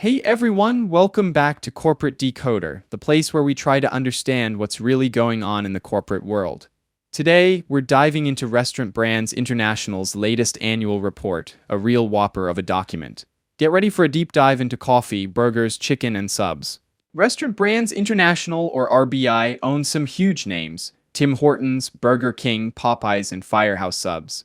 Hey everyone, welcome back to Corporate Decoder, the place where we try to understand what's really going on in the corporate world. Today, we're diving into Restaurant Brands International's latest annual report, a real whopper of a document. Get ready for a deep dive into coffee, burgers, chicken, and subs. Restaurant Brands International, or RBI, owns some huge names: Tim Hortons, Burger King, Popeyes, and Firehouse Subs.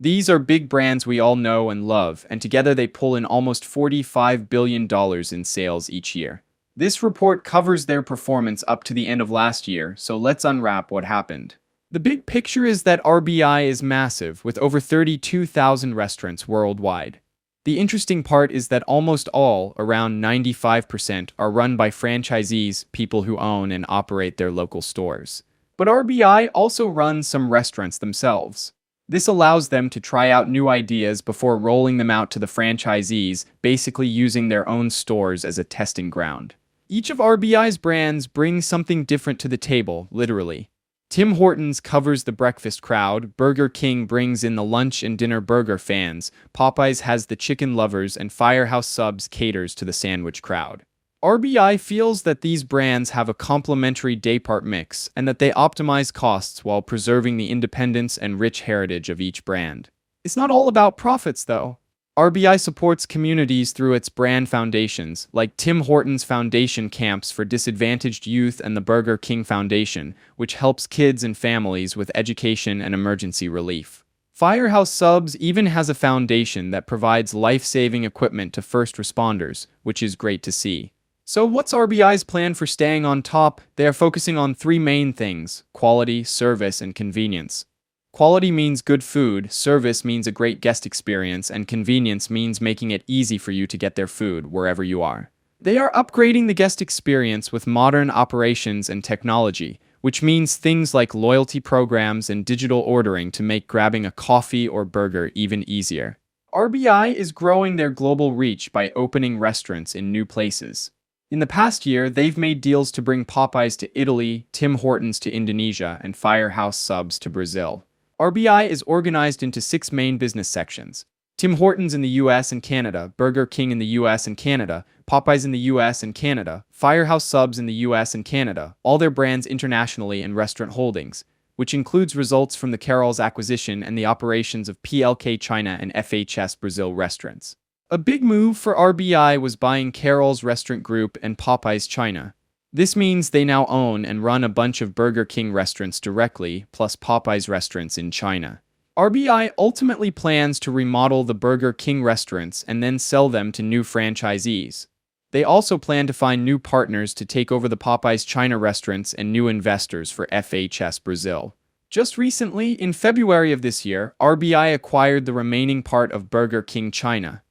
These are big brands we all know and love, and together they pull in almost $45 billion in sales each year. This report covers their performance up to the end of last year, so let's unwrap what happened. The big picture is that RBI is massive, with over 32,000 restaurants worldwide. The interesting part is that almost all, around 95%, are run by franchisees, people who own and operate their local stores. But RBI also runs some restaurants themselves. This allows them to try out new ideas before rolling them out to the franchisees, basically using their own stores as a testing ground. Each of RBI's brands brings something different to the table, literally. Tim Hortons covers the breakfast crowd, Burger King brings in the lunch and dinner burger fans, Popeyes has the chicken lovers, and Firehouse Subs caters to the sandwich crowd. RBI feels that these brands have a complementary daypart mix and that they optimize costs while preserving the independence and rich heritage of each brand. It's not all about profits, though. RBI supports communities through its brand foundations, like Tim Hortons Foundation Camps for Disadvantaged Youth and the Burger King Foundation, which helps kids and families with education and emergency relief. Firehouse Subs even has a foundation that provides life-saving equipment to first responders, which is great to see. So what's RBI's plan for staying on top? They are focusing on three main things: quality, service, and convenience. Quality means good food, service means a great guest experience, and convenience means making it easy for you to get their food wherever you are. They are upgrading the guest experience with modern operations and technology, which means things like loyalty programs and digital ordering to make grabbing a coffee or burger even easier. RBI is growing their global reach by opening restaurants in new places. In the past year, they've made deals to bring Popeyes to Italy, Tim Hortons to Indonesia, and Firehouse Subs to Brazil. RBI is organized into 6 main business sections: Tim Hortons in the US and Canada, Burger King in the US and Canada, Popeyes in the US and Canada, Firehouse Subs in the US and Canada, all their brands internationally, and Restaurant Holdings, which includes results from the Carol's acquisition and the operations of PLK China and FHS Brazil restaurants. A big move for RBI was buying Carol's Restaurant Group and Popeyes China. This means they now own and run a bunch of Burger King restaurants directly, plus Popeyes restaurants in China. RBI ultimately plans to remodel the Burger King restaurants and then sell them to new franchisees. They also plan to find new partners to take over the Popeyes China restaurants and new investors for FHS Brazil. Just recently, in February of this year, RBI acquired the remaining part of Burger King China.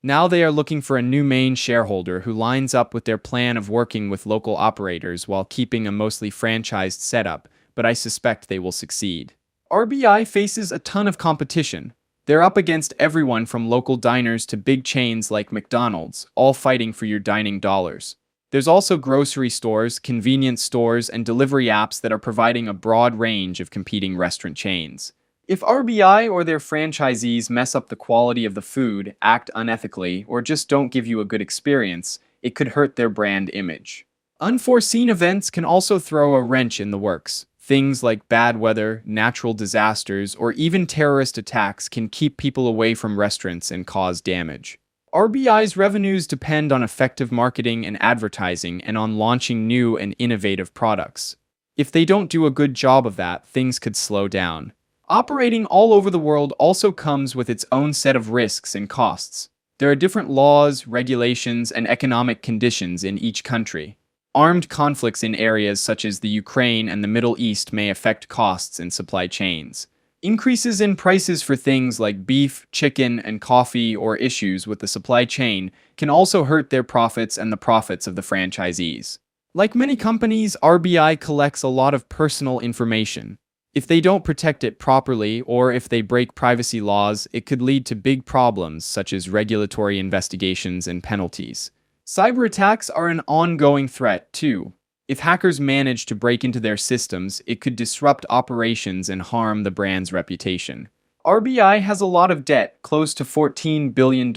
Now they are looking for a new main shareholder who lines up with their plan of working with local operators while keeping a mostly franchised setup, but I suspect they will succeed. RBI faces a ton of competition. They're up against everyone from local diners to big chains like McDonald's, all fighting for your dining dollars. There's also grocery stores, convenience stores, and delivery apps that are providing a broad range of competing restaurant chains. If RBI or their franchisees mess up the quality of the food, act unethically, or just don't give you a good experience, it could hurt their brand image. Unforeseen events can also throw a wrench in the works. Things like bad weather, natural disasters, or even terrorist attacks can keep people away from restaurants and cause damage. RBI's revenues depend on effective marketing and advertising and on launching new and innovative products. If they don't do a good job of that, things could slow down. Operating all over the world also comes with its own set of risks and costs. There are different laws, regulations, and economic conditions in each country. Armed conflicts in areas such as the Ukraine and the Middle East may affect costs and supply chains. Increases in prices for things like beef, chicken, and coffee, or issues with the supply chain can also hurt their profits and the profits of the franchisees. Like many companies, RBI collects a lot of personal information. If they don't protect it properly, or if they break privacy laws, it could lead to big problems such as regulatory investigations and penalties. Cyber attacks are an ongoing threat, too. If hackers manage to break into their systems, it could disrupt operations and harm the brand's reputation. RBI has a lot of debt, close to $14 billion.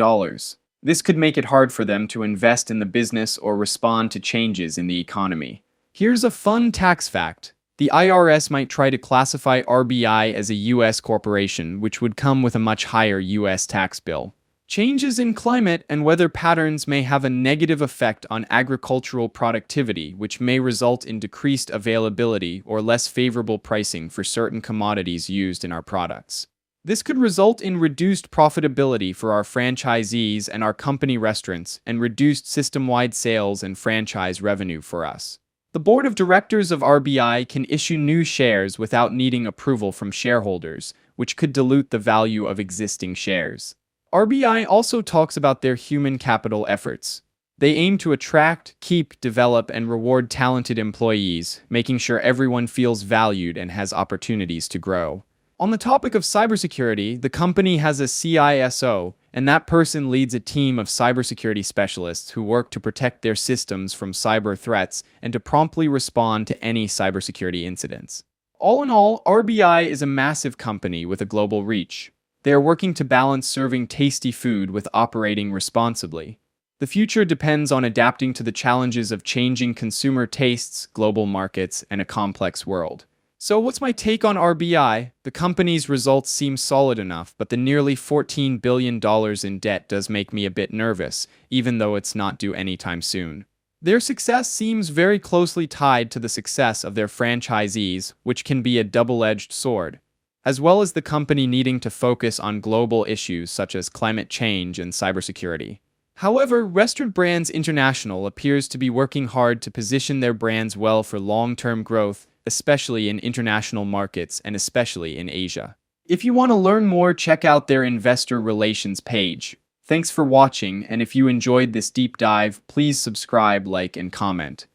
This could make it hard for them to invest in the business or respond to changes in the economy. Here's a fun tax fact. The IRS might try to classify RBI as a U.S. corporation, which would come with a much higher U.S. tax bill. Changes in climate and weather patterns may have a negative effect on agricultural productivity, which may result in decreased availability or less favorable pricing for certain commodities used in our products. This could result in reduced profitability for our franchisees and our company restaurants, and reduced system-wide sales and franchise revenue for us. The board of directors of RBI can issue new shares without needing approval from shareholders, which could dilute the value of existing shares. RBI also talks about their human capital efforts. They aim to attract, keep, develop, and reward talented employees, making sure everyone feels valued and has opportunities to grow. On the topic of cybersecurity, the company has a CISO, and that person leads a team of cybersecurity specialists who work to protect their systems from cyber threats and to promptly respond to any cybersecurity incidents. All in all, RBI is a massive company with a global reach. They are working to balance serving tasty food with operating responsibly. The future depends on adapting to the challenges of changing consumer tastes, global markets, and a complex world. So what's my take on RBI? The company's results seem solid enough, but the nearly $14 billion in debt does make me a bit nervous, even though it's not due anytime soon. Their success seems very closely tied to the success of their franchisees, which can be a double-edged sword, as well as the company needing to focus on global issues such as climate change and cybersecurity. However, Restaurant Brands International appears to be working hard to position their brands well for long-term growth, especially in international markets and especially in Asia. If you want to learn more, check out their investor relations page. Thanks for watching, and if you enjoyed this deep dive, please subscribe, like, and comment.